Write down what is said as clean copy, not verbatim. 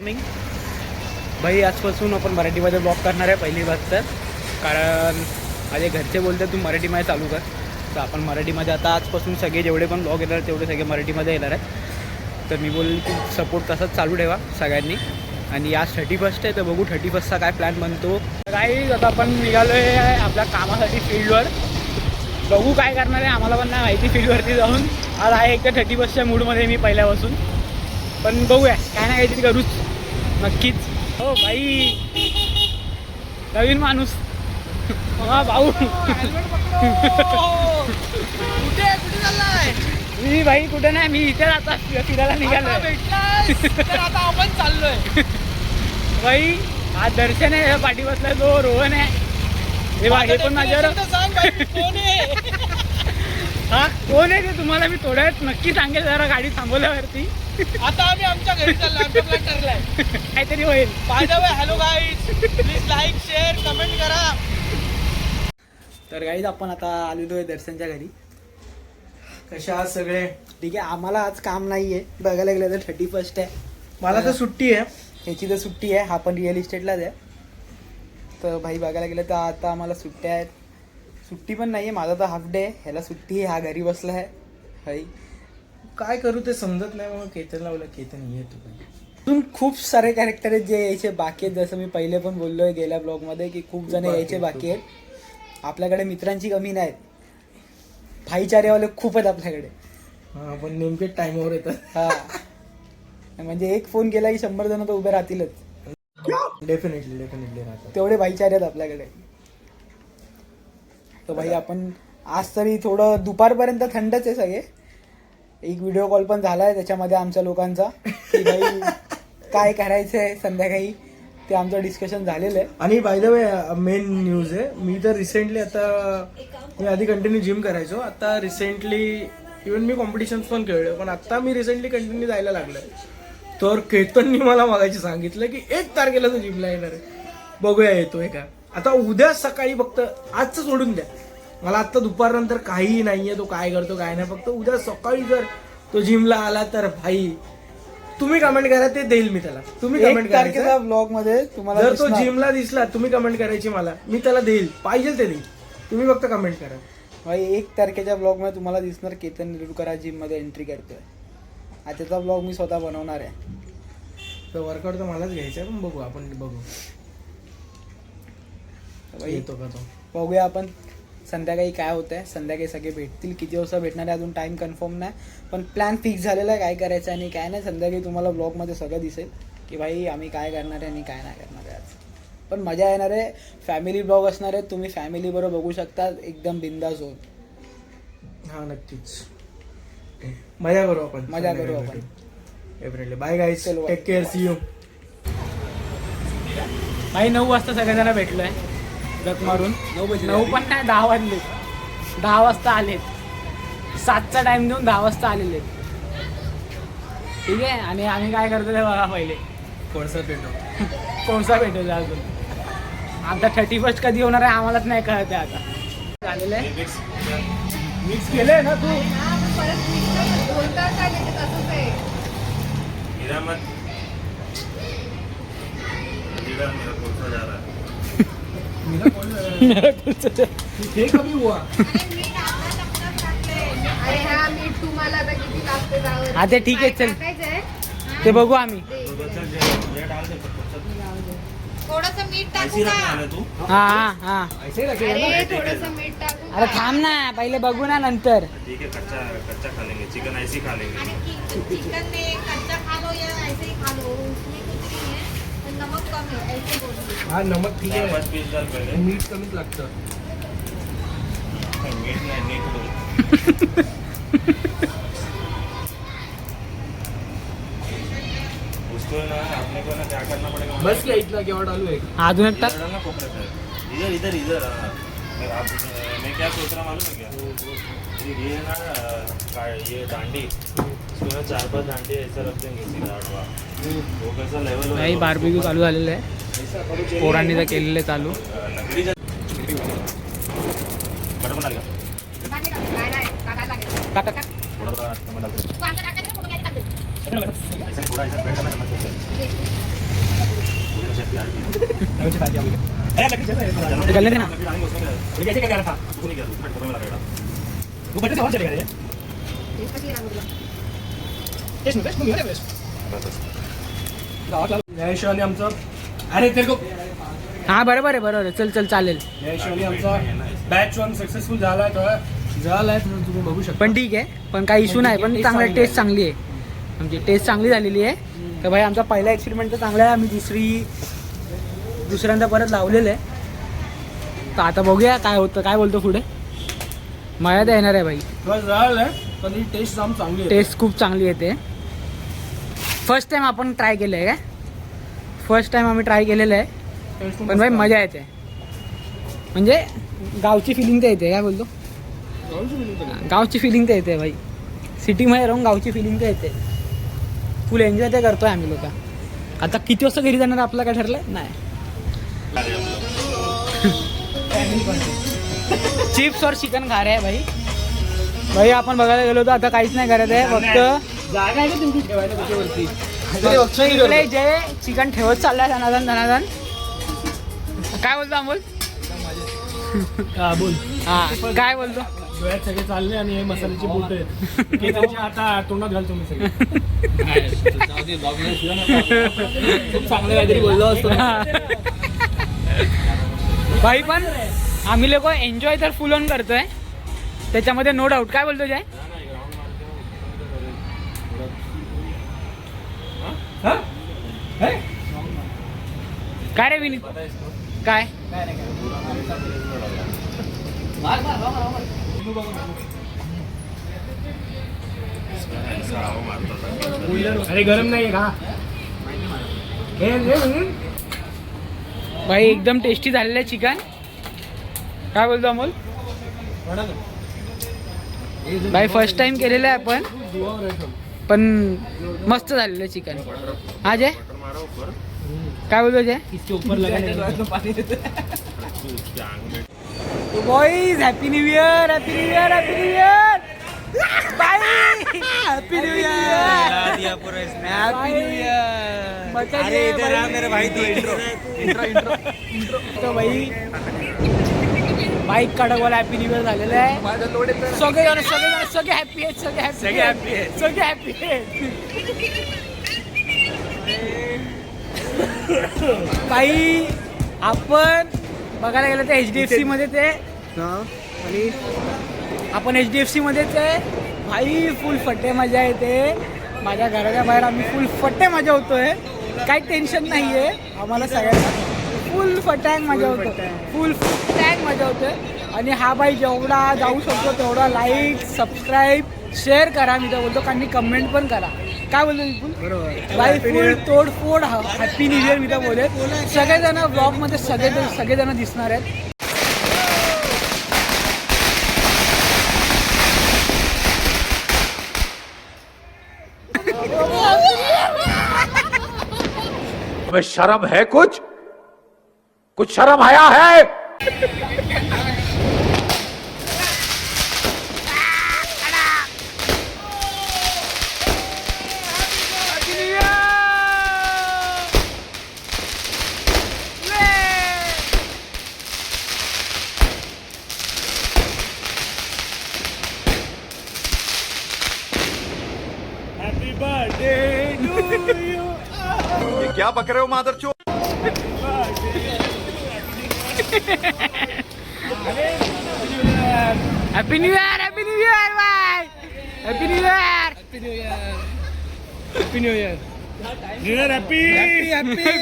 Morning भाई, आजपासून आपण मराठीमध्ये ब्लॉग करणार आहे पहिली बात तर. कारण माझे घरचे बोलतात तू मराठीमध्ये चालू कर, तर आपण मराठीमध्ये आता आजपासून सगळे जेवढे पण ब्लॉग येणार तेवढे सगळे मराठीमध्ये येणार आहे. तर मी बोलली की सपोर्ट तसाच चालू ठेवा सगळ्यांनी. आणि आज 31 आहे, तर बघू 31चा काय प्लॅन बनतो. काही आता आपण निघालो आहे आपल्या कामासाठी फील्डवर. बघू काय करणार आहे, आम्हाला पण नाही माहिती फील्डवरती जाऊन. आज आहे एक तर 31च्या मूडमध्ये मी पहिल्यापासून, पण बघूया काय ना काहीतरी करूच नक्कीच. हो भाई, नवीन माणूस. हा भाऊ, कुठे चाललाय? मी भाई कुठे नाही, मी इथे आता फिरायला निघालो. आता आपण चाललोय भाई. हा दर्शन आहे, पाठी बसलाय तो रोहन आहे. हे बागे पण माझ्यावर हा कोण आहे ते तुम्हाला मी थोड्या वेळात नक्की सांगेल, जरा गाडी थांबवल्यावरती. आता आम्ही आमच्या घरी ठरलाय काहीतरी होईल. By the way, hello guys, please like share comment करा. तर गाईज आपण आता आलेलो आहे दर्शनच्या घरी. कशा आहात सगळे? ठीक आहे, आम्हाला आज काम नाही आहे बघायला गेलं तर 31 आहे. मला तर सुट्टी आहे, ह्याची तर सुट्टी आहे. हा पण रिअल इस्टेटलाच आहे. तर भाई बघायला गेलं तर आता आम्हाला सुट्ट्या आहेत. सुट्टी पण नाही आहे, माझा तर हाफ डे आहे, ह्याला सुट्टी आहे, हा घरी बसला आहे. भाई काय करू ते समजत नाही. मग केतन लावलं, केतन येतो. अजून खूप सारे कॅरेक्टर आहेत जे यायचे बाकी आहेत. जसं मी पहिले पण बोललोय गेल्या ब्लॉगमध्ये की खूप जण यायचे बाकी आहेत. आपल्याकडे मित्रांची कमी नाहीत, भाईचारेवाले खूप आहेत आपल्याकडे. हा, पण नेमके टाइमवर येतात. हा, म्हणजे एक फोन केला की 100 जण तर उभे राहतीलच. डेफिनेटली राहतात. तेवढे भाईचारे आहेत आपल्याकडे. तर भाई आपण आज तरी थोडं दुपारपर्यंत थंडच आहे सगळे. एक व्हिडिओ कॉल पण झालाय त्याच्यामध्ये आमच्या लोकांचा की भाई काय करायचंय संध्याकाळी, ते आमचं डिस्कशन झालेलं आहे. आणि by the way main news आहे, मी तर रिसेंटली मी आधी कंटिन्यू जिम करायचो. आता रिसेंटली इव्हन मी कॉम्पिटिशन्स पण खेळलो, पण आता मी रिसेंटली कंटिन्यू जायला लागलोय. तर केतननी मला मागायची सांगितलं की 1 तारखेला तो जिमला येणार आहे. बघूया येतोय का. आता उद्या सकाळी, फक्त आजचं सोडून द्या, मला आत्ता दुपारनंतर काहीही नाहीये तो काय करतो काय नाही. फक्त उद्या सकाळी जर तो जिमला आला तर भाई तुम्ही कमेंट करा, ते देईल मी त्याला. तुम्ही कमेंट करा ब्लॉग मध्ये तुम्हाला जर तो जिमला दिसला, तुम्ही कमेंट करायची मला, मी त्याला देईल, पाहिजे ते देईल. तुम्ही फक्त कमेंट करा. भाई 1 तारखेच्या ब्लॉग मध्ये तुम्हाला दिसणार केतन निरुडकर जिम मध्ये एंट्री करतोय. त्याचा ब्लॉग मी स्वतः बनवणार आहे. तर वर्कआउट तर मलाच घ्यायचं आहे, पण बघू आपण बघू येतो का तो. बघूया आपण संध्याकाळी काय होतंय. संध्याकाळी सगळे भेटतील, किती वाजता भेटणार आहे अजून टाइम कन्फर्म नाही, पण प्लॅन फिक्स झालेला आहे काय करायचं आणि काय नाही. संध्याकाळी तुम्हाला ब्लॉगमध्ये सगळं दिसेल की भाई आम्ही काय करणार आहे आणि काय नाही करणार आहे. आज पण मजा येणार आहे. फॅमिली ब्लॉग असणार आहे, तुम्ही फॅमिली बरोबर बघू शकता, एकदम बिंदास होऊन. हा नक्कीच मजा करू आपण. Definitely. Bye guys, take care, see you. भाई 9 वाजता सगळेजण भेटलोय जग मारून. 9 पण नाही, 10 वाजले. 10 वाजता आलेत. 7चा टाइम देऊन 10 वाजता आलेले. ठीक आहे, आणि आम्ही काय करतो ते बघा पहिले. कोळसा भेटवतो अजून. आता 31 कधी होणार आहे आम्हालाच नाही कळत आहे. आता झालेलं आहे, मिक्स केलंय ना तू. हे कमी हुआ. हा ते ठीक आहे, चल ते बघू आम्ही. थोडंसं मीठ टाकू का? हा हा, अरे थोडंसं मीठ टाकू अरे थांब ना, पहिले बघू ना नंतर. ठीक है, कच्चा खा लेंगे, चिकन ऐसे ही खा लेंगे. चिकन में कच्चा खा लो या ऐसे ही खा लो, उसमें कुछ नहीं है. तो नमक कम है ऐसे बोल. हा नमक ठीक आहे, 5 डाल पहले. मीठ कमीच लागतं. मीठ नहीं, नीट दो. उसको ना अपने को ना क्या करना पड़ेगा. बस क्या इतना केवळ डालू आहे. अजून एक टाक. डालना कोपरे पे. इधर हाँ. मैं क्या सोच रहा मालूम है क्या? ये ना ये डांडी, इसको ना 4-5 डांडी ऐसा रख देंगे सीधा आडवा. वो कैसा लेवल भाई बारबेक्यू चालू झालेलं आहे, पोरांनी तर केलेलं आहे चालू. बटर बना लिया. टाका टाका. थोड़ा टमाटर ऐसे थोड़ा ऐसा ब्रेड करना समझ सकते हैं. गले थे ना या हिशोबाने आमचं अरे तेरे को हा बरोबर आहे चल चल चालेल या हिशोबाने आमचा बॅच 1 सक्सेसफुल झालाय तुम्ही बघू शकता. पण ठीक आहे पण काही इश्यू नाही पण चांगला टेस्ट चांगली आहे आमची टेस्ट चांगली झालेली आहे तर भाई आमचा पहिला एक्सपेरिमेंट तर चांगला आहे आम्ही दुसऱ्यांदा परत लावलेलं आहे तर आता बघूया काय होतं काय बोलतो पुढे मजा येणार आहे भाई बस झालंय पण ही टेस्ट जाम चांगली आहे. टेस्ट खूप चांगली येते फर्स्ट टाइम आपण ट्राय केलं आहे काय फर्स्ट टाइम आम्ही ट्राय केलेलं आहे टेस्ट पण भाई मजा येते म्हणजे गावची फिलिंग तर येते काय बोलतो गावची फिलिंग तर येते भाई सिटीमध्ये राहून गावची फिलिंग तर येते फुल एन्जॉय ते करतोय आम्ही लोक आता किती वाजता घरी जाणार आपलं काय ठरलं नाही चिप्स और चिकन खा रहे हैं भाई आपण बघायला गेलो तर आता काहीच नाही करत आहे फक्त जागा आहे का तुमची ठेवायला त्याच्यावरती इकडे जे चिकन ठेवत चाललाय धनाधन काय बोलतो अमोल हा बोल हा काय बोलतो डोळ्यात सगळे चालले आणि हे मसाल्याची बोट आहेत हे त्यांच्या आता तोंडात घालतो मी सगळे खूप चांगलं काहीतरी बोललो असतो भाई पण आम्ही लोक एन्जॉय तर फुल ऑन करतोय त्याच्यामध्ये नो डाऊट काय बोलतो जय काय रे विनीत काय अरे गरम नाही का भाई एकदम टेस्टी झालेलं आहे चिकन काय बोलतो अमोल भाई फर्स्ट टाइम केलेलं आहे आपण पण मस्त झालेलं आहे चिकन हा जय काय बोलतो जय इसके ऊपर boys happy new year happy new year happy new year bye happy new year happy new year अरे इधर आ मेरे भाई तो इंट्रो तो भाई बाईक कडकवाला हॅपी न्यू इयर झालेलं आहे सगळे हॅपी आहेत सगळे हॅपी आहेत बाई आपण बघायला गेलं तर HDFC मध्ये ते आणि आपण HDFC मध्ये ते भाई फुल फट्टे मजा येते माझ्या घराच्या बाहेर आम्ही फुल फट्टे मजा होतोय काही टेन्शन नाही आहे आम्हाला सगळ्यांना फुल फटँग मजा होतो फुल फटँग मजा होते आणि हा बाई जेवढा जाऊ शकतो तेवढा लाईक सबस्क्राईब शेअर करा मी तर बोलतो कारण कमेंट पण करा काय बोलतो विपुल बरोबर बाई फुल तोडफोड हॅपी न्यू इयर मी तर बोले सगळेजण ब्लॉगमध्ये सगळेजण दिसणार आहेत शर्म है कुछ शर्म आया है हॅपी बर्थडे टू यू ये क्या बक रहे हो मादरचोद happy new year bye happy new year happy new year happy happy